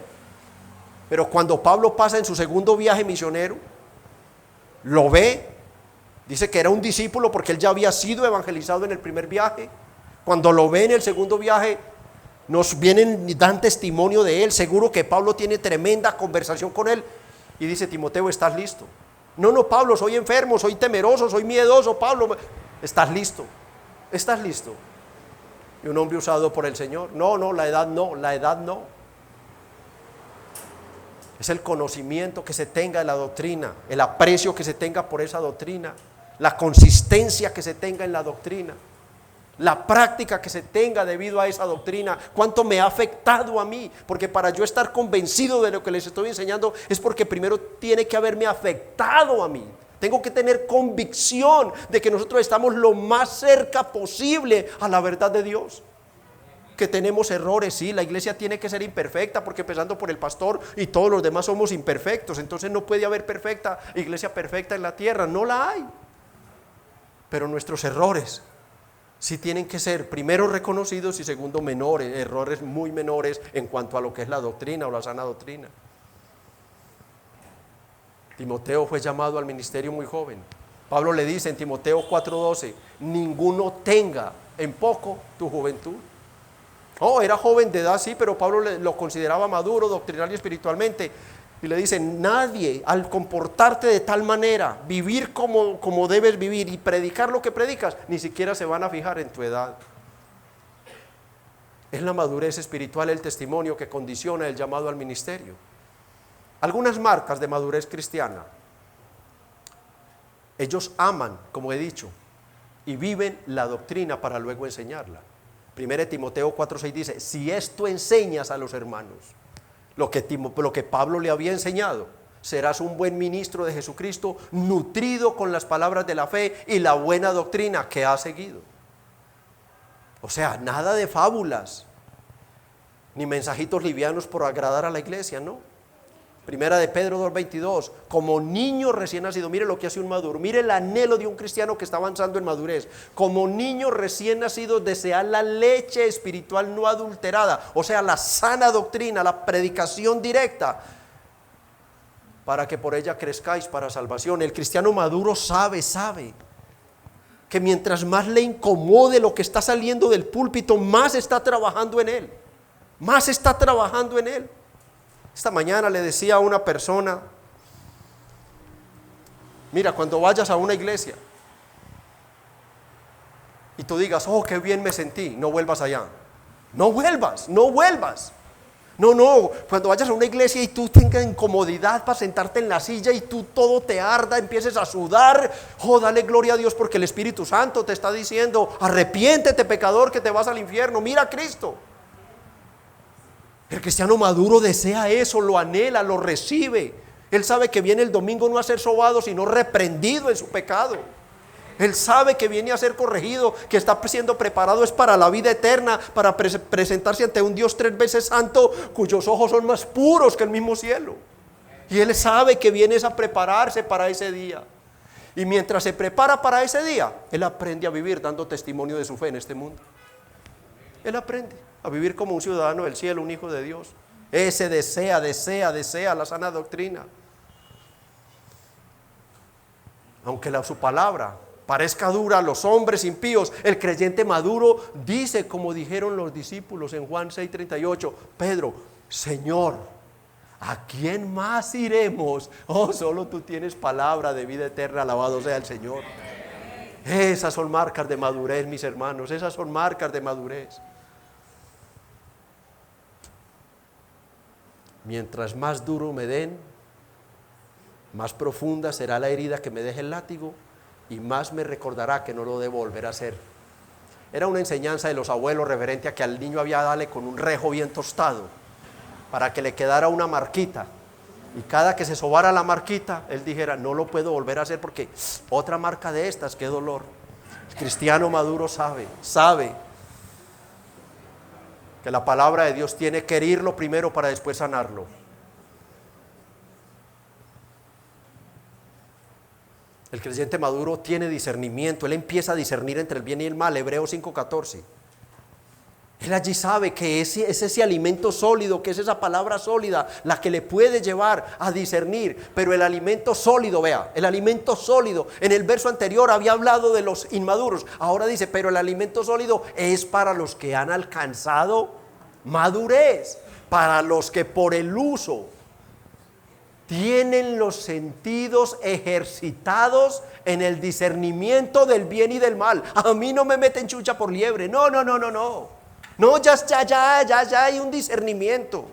pero cuando Pablo pasa en su segundo viaje misionero, lo ve, dice que era un discípulo porque él ya había sido evangelizado en el primer viaje. Cuando lo ven el segundo viaje, nos vienen y dan testimonio de él. Seguro que Pablo tiene tremenda conversación con él y dice: Timoteo, ¿estás listo? No, Pablo, soy enfermo, soy temeroso, soy miedoso. Pablo, ¿estás listo? ¿Estás listo? Y un hombre usado por el Señor: no, la edad no. Es el conocimiento que se tenga de la doctrina, el aprecio que se tenga por esa doctrina, la consistencia que se tenga en la doctrina, la práctica que se tenga debido a esa doctrina. Cuánto me ha afectado a mí, porque para yo estar convencido de lo que les estoy enseñando es porque primero tiene que haberme afectado a mí. Tengo que tener convicción de que nosotros estamos lo más cerca posible a la verdad de Dios. Que tenemos errores, sí, la iglesia tiene que ser imperfecta, porque empezando por el pastor y todos los demás somos imperfectos. Entonces no puede haber iglesia perfecta en la tierra, no la hay. Pero nuestros errores sí tienen que ser primero reconocidos y segundo menores, errores muy menores en cuanto a lo que es la doctrina o la sana doctrina. Timoteo fue llamado al ministerio muy joven. Pablo le dice en Timoteo 4:12: ninguno tenga en poco tu juventud. Era joven de edad, sí, pero Pablo lo consideraba maduro doctrinal y espiritualmente. Y le dice: nadie, al comportarte de tal manera, vivir como debes vivir y predicar lo que predicas, ni siquiera se van a fijar en tu edad. Es la madurez espiritual el testimonio que condiciona el llamado al ministerio. Algunas marcas de madurez cristiana: ellos aman, como he dicho, y viven la doctrina para luego enseñarla. 1 Timoteo 4:6 dice: si esto enseñas a los hermanos, lo que Pablo le había enseñado, serás un buen ministro de Jesucristo, nutrido con las palabras de la fe y la buena doctrina que has seguido. O sea, nada de fábulas, ni mensajitos livianos por agradar a la iglesia, no. Primera de Pedro 2:22: como niño recién nacido. Mire lo que hace un maduro, mire el anhelo de un cristiano que está avanzando en madurez. Como niño recién nacido, desear la leche espiritual no adulterada, o sea, la sana doctrina, la predicación directa, para que por ella crezcáis para salvación. El cristiano maduro sabe que mientras más le incomode lo que está saliendo del púlpito, más está trabajando en él, Esta mañana le decía a una persona: mira, cuando vayas a una iglesia y tú digas: qué bien me sentí, no vuelvas allá. No vuelvas. No, cuando vayas a una iglesia y tú tengas incomodidad para sentarte en la silla y tú todo te arda, empieces a sudar, dale gloria a Dios, porque el Espíritu Santo te está diciendo: arrepiéntete, pecador, que te vas al infierno, mira a Cristo. El cristiano maduro desea eso, lo anhela, lo recibe. Él sabe que viene el domingo no a ser sobado, sino reprendido en su pecado. Él sabe que viene a ser corregido, que está siendo preparado es para la vida eterna, para presentarse ante un Dios 3 veces santo, cuyos ojos son más puros que el mismo cielo. Y él sabe que viene a prepararse para ese día. Y mientras se prepara para ese día, él aprende a vivir dando testimonio de su fe en este mundo. Él aprende a vivir como un ciudadano del cielo, un hijo de Dios. Ese desea la sana doctrina. Aunque su palabra parezca dura a los hombres impíos, el creyente maduro dice, como dijeron los discípulos en Juan 6:38: Pedro, Señor, ¿a quién más iremos? Solo tú tienes palabra de vida eterna, alabado sea el Señor. Esas son marcas de madurez, mis hermanos, esas son marcas de madurez. Mientras más duro me den, más profunda será la herida que me deje el látigo y más me recordará que no lo debo volver a hacer. Era una enseñanza de los abuelos referente a que al niño había darle con un rejo bien tostado para que le quedara una marquita, y cada que se sobara la marquita, él dijera: no lo puedo volver a hacer porque otra marca de estas, qué dolor. El cristiano maduro sabe que la palabra de Dios tiene que herirlo primero para después sanarlo. El creyente maduro tiene discernimiento, él empieza a discernir entre el bien y el mal. Hebreos 5:14. Él allí sabe que es ese alimento sólido, que es esa palabra sólida, la que le puede llevar a discernir. Pero el alimento sólido, vea, el alimento sólido, en el verso anterior había hablado de los inmaduros. Ahora dice, pero el alimento sólido es para los que han alcanzado madurez, para los que por el uso tienen los sentidos ejercitados en el discernimiento del bien y del mal. A mí no me meten chucha por liebre, no. No, ya hay un discernimiento.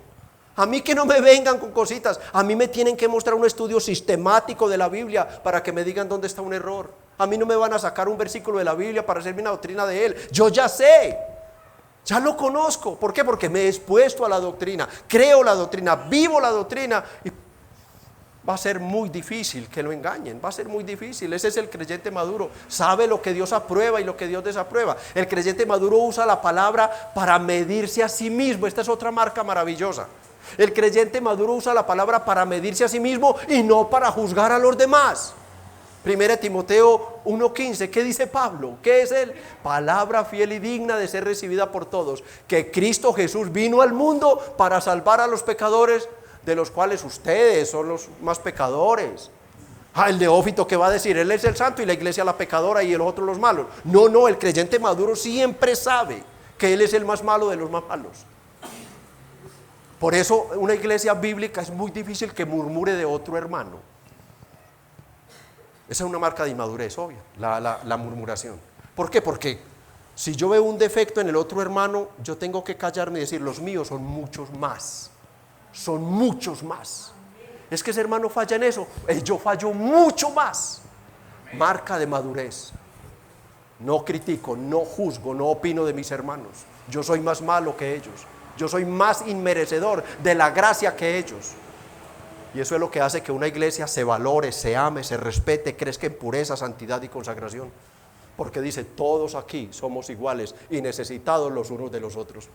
A mí que no me vengan con cositas. A mí me tienen que mostrar un estudio sistemático de la Biblia para que me digan dónde está un error. A mí no me van a sacar un versículo de la Biblia para hacerme una doctrina de él. Yo ya sé, ya lo conozco. ¿Por qué? Porque me he expuesto a la doctrina, creo la doctrina, vivo la doctrina. Y va a ser muy difícil que lo engañen, va a ser muy difícil. Ese es el creyente maduro, sabe lo que Dios aprueba y lo que Dios desaprueba. El creyente maduro usa la palabra para medirse a sí mismo. Esta es otra marca maravillosa. El creyente maduro usa la palabra para medirse a sí mismo y no para juzgar a los demás. 1 Timoteo 1:15, ¿qué dice Pablo? ¿Qué es él? Palabra fiel y digna de ser recibida por todos, que Cristo Jesús vino al mundo para salvar a los pecadores, de los cuales ustedes son los más pecadores. El neófito, ¿qué va a decir? Él es el santo y la iglesia la pecadora y el otro los malos. No, el creyente maduro siempre sabe que él es el más malo de los más malos. Por eso una iglesia bíblica es muy difícil que murmure de otro hermano. Esa es una marca de inmadurez, obvia, la murmuración. ¿Por qué? Porque si yo veo un defecto en el otro hermano, yo tengo que callarme y decir, los míos son muchos más. Son muchos más. Es que ese hermano falla en eso, yo fallo mucho más. Marca de madurez. No critico, no juzgo, no opino de mis hermanos. Yo soy más malo que ellos. Yo soy más inmerecedor de la gracia que ellos. Y eso es lo que hace que una iglesia se valore, se ame, se respete, crezca en pureza, santidad y consagración. Porque dice, todos aquí somos iguales y necesitados los unos de los otros.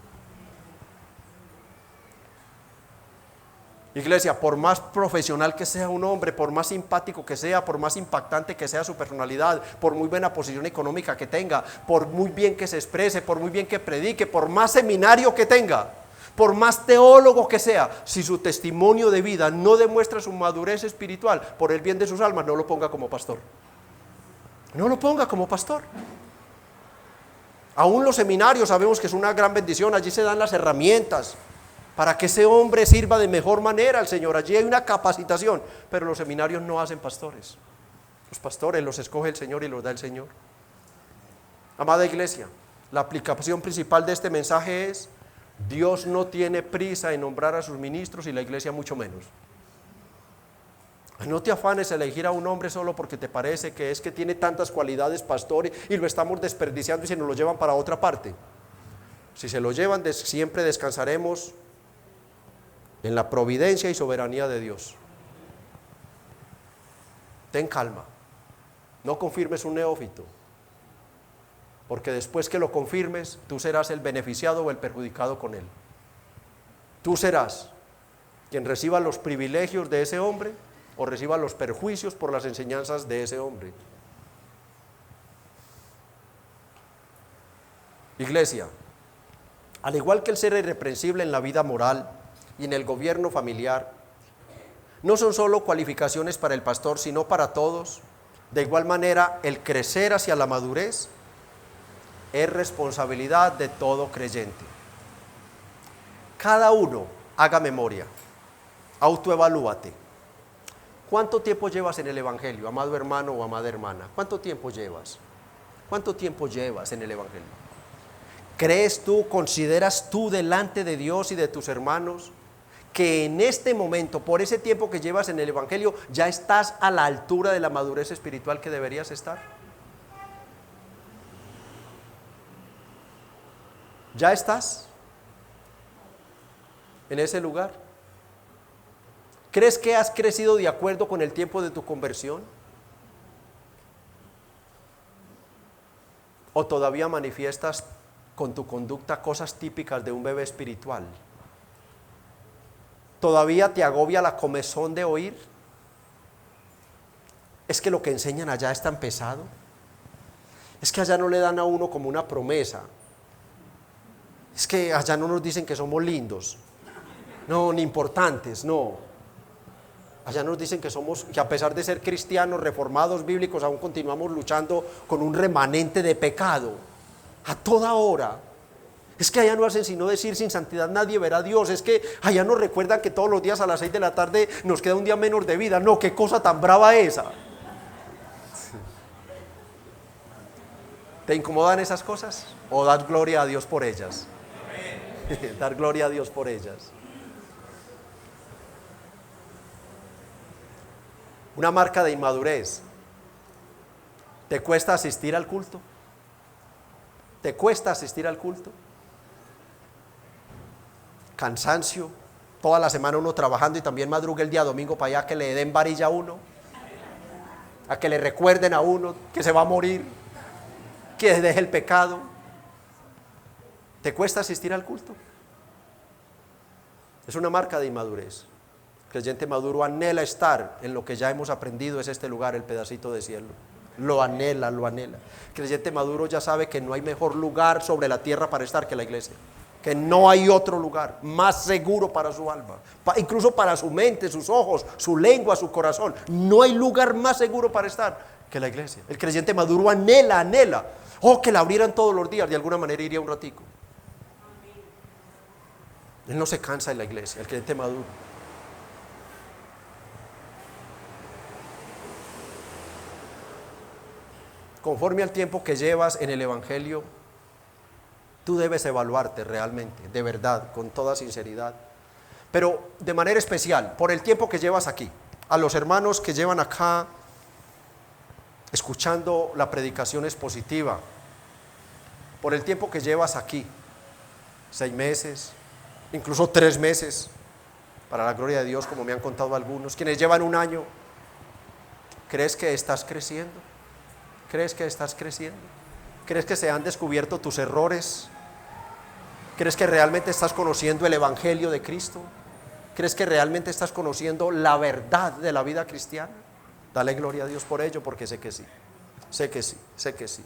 Iglesia, por más profesional que sea un hombre, por más simpático que sea, por más impactante que sea su personalidad, por muy buena posición económica que tenga, por muy bien que se exprese, por muy bien que predique, por más seminario que tenga, por más teólogo que sea, si su testimonio de vida no demuestra su madurez espiritual por el bien de sus almas, no lo ponga como pastor. No lo ponga como pastor. Aún los seminarios sabemos que es una gran bendición, allí se dan las herramientas para que ese hombre sirva de mejor manera al Señor. Allí hay una capacitación, pero los seminarios no hacen pastores. Los pastores los escoge el Señor y los da el Señor. Amada iglesia, la aplicación principal de este mensaje es: Dios no tiene prisa en nombrar a sus ministros y la iglesia mucho menos. No te afanes a elegir a un hombre solo porque te parece que es que tiene tantas cualidades pastor y lo estamos desperdiciando y se nos lo llevan para otra parte. Si se lo llevan, siempre descansaremos en la providencia y soberanía de Dios. Ten calma, no confirmes un neófito, porque después que lo confirmes, tú serás el beneficiado o el perjudicado con él. Tú serás quien reciba los privilegios de ese hombre o reciba los perjuicios por las enseñanzas de ese hombre. Iglesia, al igual que el ser irreprensible en la vida moral y en el gobierno familiar, no son solo cualificaciones para el pastor, sino para todos. De igual manera, el crecer hacia la madurez es responsabilidad de todo creyente. Cada uno haga memoria, autoevalúate. ¿Cuánto tiempo llevas en el Evangelio, amado hermano o amada hermana? ¿Cuánto tiempo llevas? ¿Cuánto tiempo llevas en el Evangelio? ¿Crees tú, consideras tú delante de Dios y de tus hermanos que en este momento, por ese tiempo que llevas en el Evangelio, ya estás a la altura de la madurez espiritual que deberías estar? ¿Ya estás en ese lugar? ¿Crees que has crecido de acuerdo con el tiempo de tu conversión? ¿O todavía manifiestas con tu conducta cosas típicas de un bebé espiritual? ¿Todavía te agobia la comezón de oír? ¿Es que lo que enseñan allá es tan pesado? ¿Es que allá no le dan a uno como una promesa? Es que allá no nos dicen que somos lindos, no, ni importantes, no. Allá nos dicen que a pesar de ser cristianos, reformados, bíblicos, aún continuamos luchando con un remanente de pecado a toda hora. Es que allá no hacen sino decir: sin santidad nadie verá a Dios. Es que allá nos recuerdan que todos los días a las 6 de la tarde nos queda un día menos de vida. No, qué cosa tan brava esa. ¿Te incomodan esas cosas? ¿O das gloria a Dios por ellas? Dar gloria a Dios por ellas. Una marca de inmadurez. ¿Te cuesta asistir al culto? ¿Te cuesta asistir al culto? Cansancio, toda la semana uno trabajando y también madruga el día domingo para allá que le den varilla a uno, a que le recuerden a uno que se va a morir, que deje el pecado. ¿Te cuesta asistir al culto? Es una marca de inmadurez. El creyente maduro anhela estar en lo que ya hemos aprendido, es este lugar, el pedacito de cielo. Lo anhela, lo anhela. El creyente maduro ya sabe que no hay mejor lugar sobre la tierra para estar que la iglesia. Que no hay otro lugar más seguro para su alma, incluso para su mente, sus ojos, su lengua, su corazón. No hay lugar más seguro para estar que la iglesia. El creyente maduro anhela, anhela. Que la abrieran todos los días, de alguna manera iría un ratico. Él no se cansa en la iglesia, el creyente maduro. Conforme al tiempo que llevas en el evangelio, tú debes evaluarte realmente, de verdad, con toda sinceridad. Pero de manera especial, por el tiempo que llevas aquí, a los hermanos que llevan acá escuchando la predicación expositiva, por el tiempo que llevas aquí, 6 meses, incluso 3 meses, para la gloria de Dios, como me han contado algunos, quienes llevan 1 año, ¿crees que estás creciendo? ¿Crees que estás creciendo? ¿Crees que se han descubierto tus errores? ¿Crees que realmente estás conociendo el evangelio de Cristo? ¿Crees que realmente estás conociendo la verdad de la vida cristiana? Dale gloria a Dios por ello, porque sé que sí. Sé que sí, sé que sí.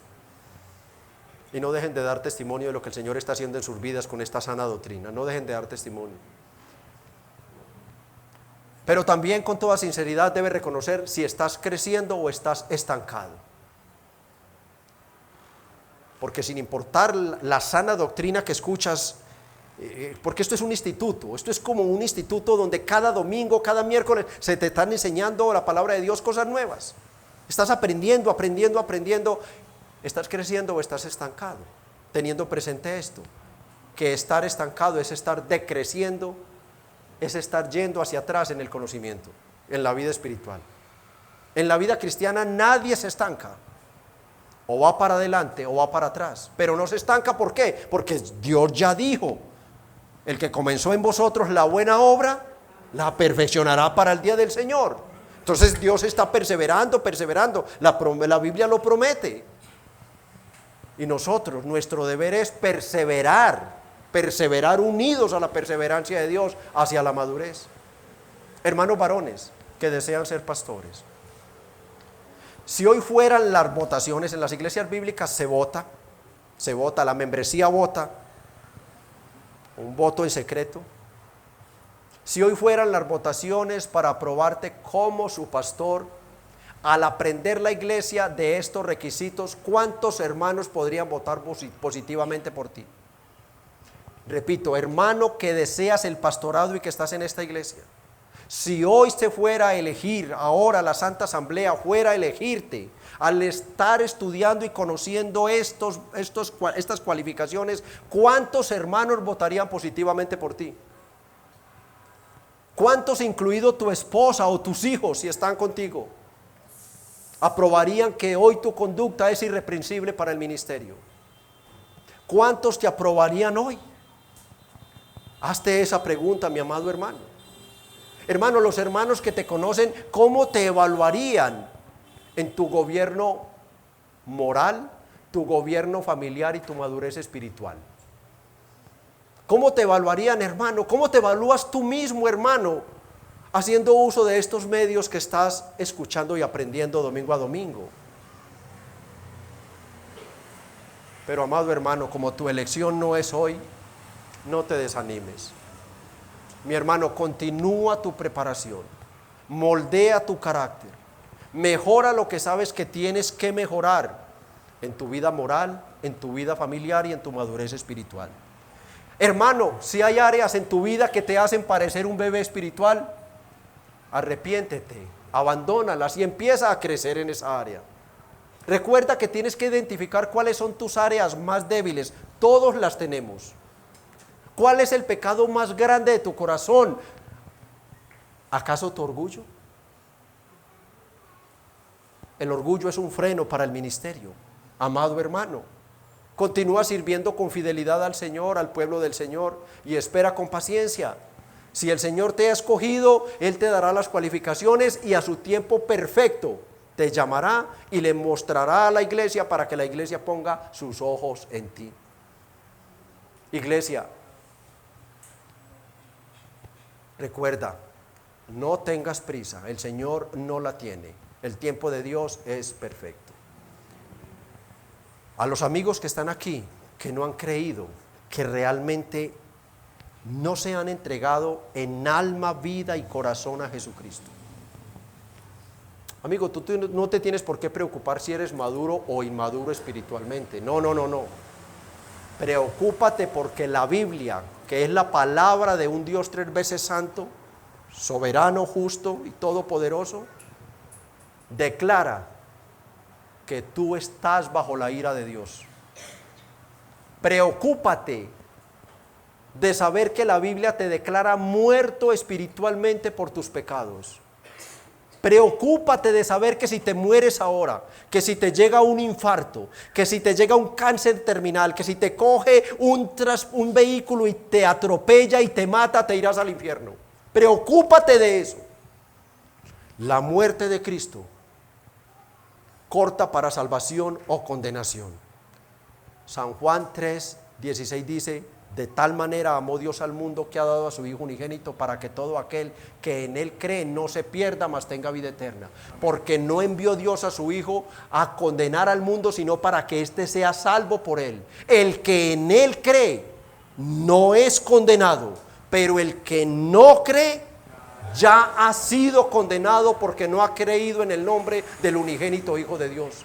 Y no dejen de dar testimonio de lo que el Señor está haciendo en sus vidas con esta sana doctrina. No dejen de dar testimonio. Pero también con toda sinceridad debes reconocer si estás creciendo o estás estancado. Porque sin importar la sana doctrina que escuchas, porque esto es un instituto, esto es como un instituto donde cada domingo, cada miércoles se te están enseñando la palabra de Dios, cosas nuevas. Estás aprendiendo, aprendiendo, aprendiendo. ¿Estás creciendo o estás estancado? Teniendo presente esto, que estar estancado es estar decreciendo, es estar yendo hacia atrás en el conocimiento, en la vida espiritual. En la vida cristiana nadie se estanca. O va para adelante o va para atrás, pero no se estanca. ¿Por qué? Porque Dios ya dijo: el que comenzó en vosotros la buena obra, la perfeccionará para el día del Señor. Entonces Dios está perseverando, perseverando. La Biblia lo promete. Y nosotros, nuestro deber es perseverar, perseverar unidos a la perseverancia de Dios hacia la madurez. Hermanos varones que desean ser pastores, si hoy fueran las votaciones en las iglesias bíblicas, se vota, la membresía vota, un voto en secreto. Si hoy fueran las votaciones para aprobarte como su pastor, al aprender la iglesia de estos requisitos, ¿cuántos hermanos podrían votar positivamente por ti? Repito, hermano que deseas el pastorado y que estás en esta iglesia, si hoy se fuera a elegir, ahora la Santa Asamblea fuera a elegirte, al estar estudiando y conociendo estas cualificaciones, ¿cuántos hermanos votarían positivamente por ti? ¿Cuántos, incluido tu esposa o tus hijos, si están contigo, aprobarían que hoy tu conducta es irreprensible para el ministerio? ¿Cuántos te aprobarían hoy? Hazte esa pregunta, mi amado hermano. Hermano, los hermanos que te conocen, ¿cómo te evaluarían en tu gobierno moral, tu gobierno familiar y tu madurez espiritual? ¿Cómo te evaluarían, hermano? ¿Cómo te evalúas tú mismo, hermano, haciendo uso de estos medios que estás escuchando y aprendiendo domingo a domingo? Pero amado hermano, como tu elección no es hoy, no te desanimes. Mi hermano, continúa tu preparación, moldea tu carácter, mejora lo que sabes que tienes que mejorar en tu vida moral, en tu vida familiar y en tu madurez espiritual. Hermano, si hay áreas en tu vida que te hacen parecer un bebé espiritual, arrepiéntete, abandónalas y empieza a crecer en esa área. Recuerda que tienes que identificar cuáles son tus áreas más débiles. Todos las tenemos. ¿Cuál es el pecado más grande de tu corazón? ¿Acaso tu orgullo? El orgullo es un freno para el ministerio. Amado hermano, continúa sirviendo con fidelidad al Señor, al pueblo del Señor, y espera con paciencia. Si el Señor te ha escogido, Él te dará las cualificaciones y a su tiempo perfecto te llamará y le mostrará a la iglesia para que la iglesia ponga sus ojos en ti. Iglesia, recuerda, no tengas prisa, el Señor no la tiene, el tiempo de Dios es perfecto. A los amigos que están aquí, que no han creído, que realmente no se han entregado en alma, vida y corazón a Jesucristo. Amigo, tú no te tienes por qué preocupar si eres maduro o inmaduro espiritualmente. No. Preocúpate porque la Biblia, que es la palabra de un Dios 3 veces santo, soberano, justo y todopoderoso, declara que tú estás bajo la ira de Dios. Preocúpate de saber que la Biblia te declara muerto espiritualmente por tus pecados. Preocúpate de saber que si te mueres ahora, que si te llega un infarto, que si te llega un cáncer terminal, que si te coge un vehículo y te atropella y te mata, te irás al infierno. Preocúpate de eso. La muerte de Cristo corta para salvación o condenación. San Juan 3:16 dice: de tal manera amó Dios al mundo que ha dado a su Hijo unigénito para que todo aquel que en Él cree no se pierda, mas tenga vida eterna. Porque no envió Dios a su Hijo a condenar al mundo, sino para que éste sea salvo por Él. El que en Él cree no es condenado, pero el que no cree ya ha sido condenado porque no ha creído en el nombre del unigénito Hijo de Dios.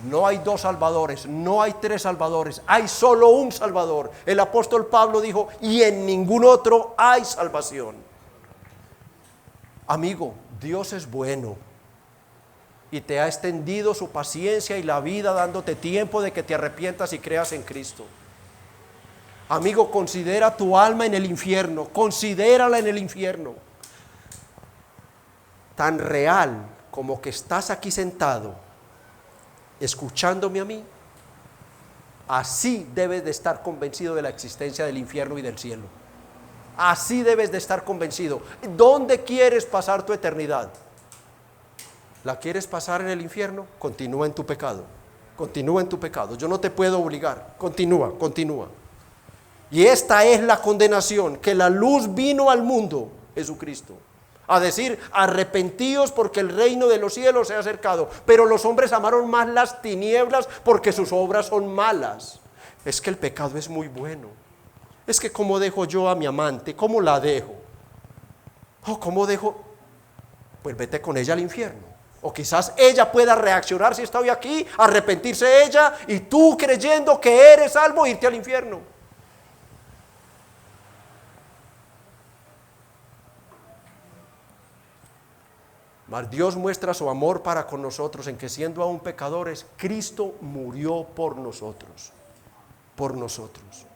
No hay dos salvadores, no hay tres salvadores, hay solo un Salvador. El apóstol Pablo dijo: y en ningún otro hay salvación. Amigo, Dios es bueno y te ha extendido su paciencia y la vida, dándote tiempo de que te arrepientas y creas en Cristo. Amigo, considera tu alma en el infierno, considérala en el infierno. Tan real como que estás aquí sentado escuchándome a mí, así debes de estar convencido de la existencia del infierno y del cielo. Así debes de estar convencido. ¿Dónde quieres pasar tu eternidad? ¿La quieres pasar en el infierno? Continúa en tu pecado. Continúa en tu pecado. Yo no te puedo obligar. Continúa. Y esta es la condenación, que la luz vino al mundo, Jesucristo, a decir: arrepentíos porque el reino de los cielos se ha acercado. Pero los hombres amaron más las tinieblas porque sus obras son malas. Es que el pecado es muy bueno. Es que ¿cómo dejo yo a mi amante? ¿Cómo la dejo? ¿Cómo dejo? Pues vete con ella al infierno. O quizás ella pueda reaccionar si está hoy aquí, arrepentirse ella, y tú, creyendo que eres salvo, irte al infierno. Mas Dios muestra su amor para con nosotros en que, siendo aún pecadores, Cristo murió por nosotros. Por nosotros.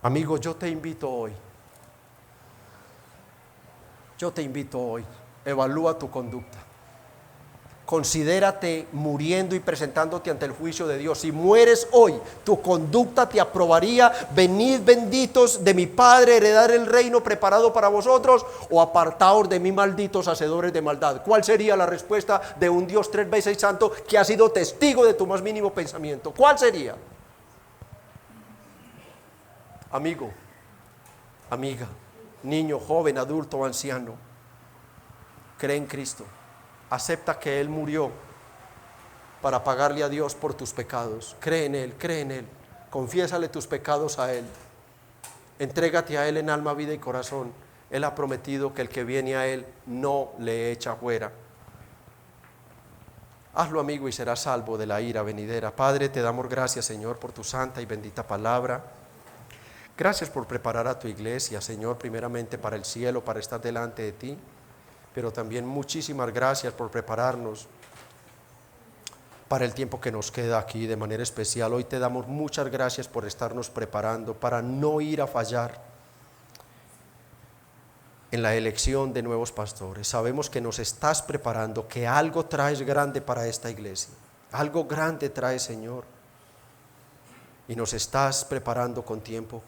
Amigo, yo te invito hoy. Evalúa tu conducta. Considérate muriendo y presentándote ante el juicio de Dios. Si mueres hoy, tu conducta te aprobaría: venid benditos de mi Padre, heredar el reino preparado para vosotros, o apartaos de mí, malditos hacedores de maldad. ¿Cuál sería la respuesta de un Dios 3 veces santo que ha sido testigo de tu más mínimo pensamiento? ¿Cuál sería? Amigo, amiga, niño, joven, adulto o anciano, cree en Cristo. Acepta que Él murió para pagarle a Dios por tus pecados. Cree en Él, cree en Él. Confiésale tus pecados a Él. Entrégate a Él en alma, vida y corazón. Él ha prometido que el que viene a Él no le echa fuera. Hazlo, amigo, y serás salvo de la ira venidera. Padre, te damos gracias, Señor, por tu santa y bendita palabra. Gracias por preparar a tu iglesia, Señor, primeramente para el cielo, para estar delante de ti, pero también muchísimas gracias por prepararnos para el tiempo que nos queda aquí de manera especial. Hoy te damos muchas gracias por estarnos preparando para no ir a fallar en la elección de nuevos pastores. Sabemos que nos estás preparando, que algo traes grande para esta iglesia. Algo grande traes, Señor. Y nos estás preparando con tiempo.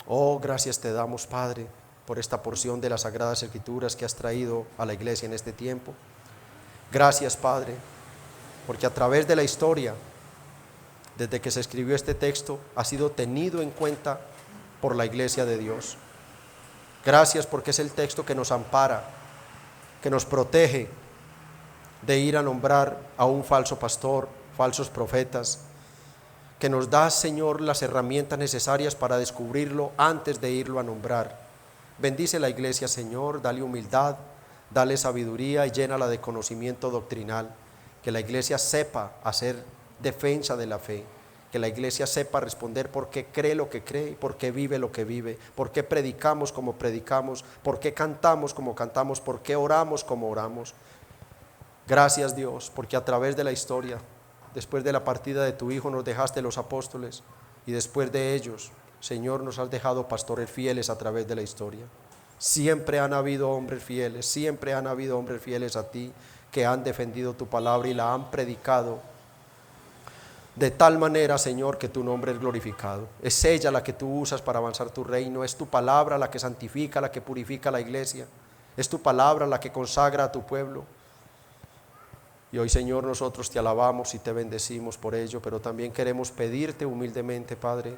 Oh, gracias te damos, Padre, por esta porción de las Sagradas Escrituras que has traído a la iglesia en este tiempo. Gracias, Padre, porque a través de la historia, desde que se escribió este texto, ha sido tenido en cuenta por la iglesia de Dios. Gracias porque es el texto que nos ampara, que nos protege de ir a nombrar a un falso pastor, falsos profetas, que nos da, Señor, las herramientas necesarias para descubrirlo antes de irlo a nombrar. Bendice la iglesia, Señor, dale humildad, dale sabiduría y llénala de conocimiento doctrinal. Que la iglesia sepa hacer defensa de la fe, que la iglesia sepa responder por qué cree lo que cree, por qué vive lo que vive, por qué predicamos como predicamos, por qué cantamos como cantamos, por qué oramos como oramos. Gracias, Dios, porque a través de la historia, después de la partida de tu Hijo, nos dejaste los apóstoles, y después de ellos, Señor, nos has dejado pastores fieles a través de la historia. Siempre han habido hombres fieles, siempre han habido hombres fieles a ti, que han defendido tu palabra y la han predicado de tal manera, Señor, que tu nombre es glorificado. Es ella la que tú usas para avanzar tu reino, es tu palabra la que santifica, la que purifica la iglesia, es tu palabra la que consagra a tu pueblo. Y hoy, Señor, nosotros te alabamos y te bendecimos por ello, pero también queremos pedirte humildemente, Padre,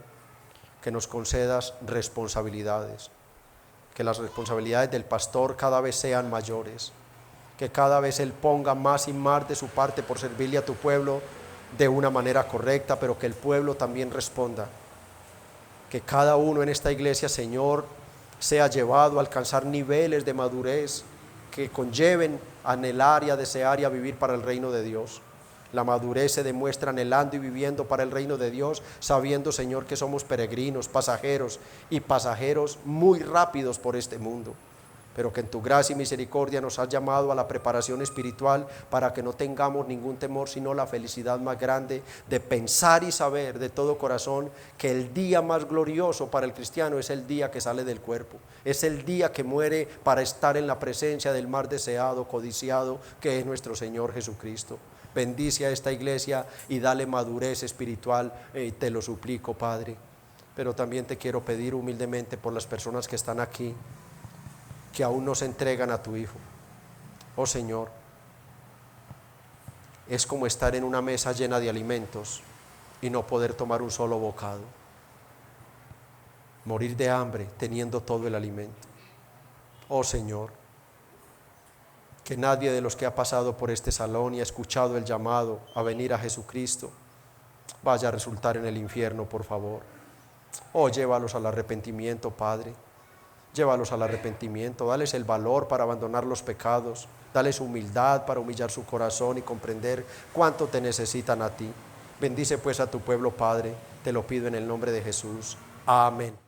que nos concedas responsabilidades, que las responsabilidades del pastor cada vez sean mayores, que cada vez él ponga más y más de su parte por servirle a tu pueblo de una manera correcta, pero que el pueblo también responda. Que cada uno en esta iglesia, Señor, sea llevado a alcanzar niveles de madurez que conlleven a anhelar y a desear y a vivir para el reino de Dios. La madurez se demuestra anhelando y viviendo para el reino de Dios, sabiendo, Señor, que somos peregrinos, pasajeros y pasajeros muy rápidos por este mundo, pero que en tu gracia y misericordia nos has llamado a la preparación espiritual para que no tengamos ningún temor, sino la felicidad más grande de pensar y saber de todo corazón que el día más glorioso para el cristiano es el día que sale del cuerpo, es el día que muere para estar en la presencia del más deseado, codiciado, que es nuestro Señor Jesucristo. Bendice a esta iglesia y dale madurez espiritual, te lo suplico, Padre. Pero también te quiero pedir humildemente por las personas que están aquí, que aún no se entregan a tu Hijo. Oh Señor, es como estar en una mesa llena de alimentos y no poder tomar un solo bocado. Morir de hambre teniendo todo el alimento. Oh Señor, que nadie de los que ha pasado por este salón y ha escuchado el llamado a venir a Jesucristo vaya a resultar en el infierno, por favor. Oh, llévalos al arrepentimiento, Padre. Llévalos al arrepentimiento, dales el valor para abandonar los pecados, dales humildad para humillar su corazón y comprender cuánto te necesitan a ti. Bendice pues a tu pueblo, Padre, te lo pido en el nombre de Jesús. Amén.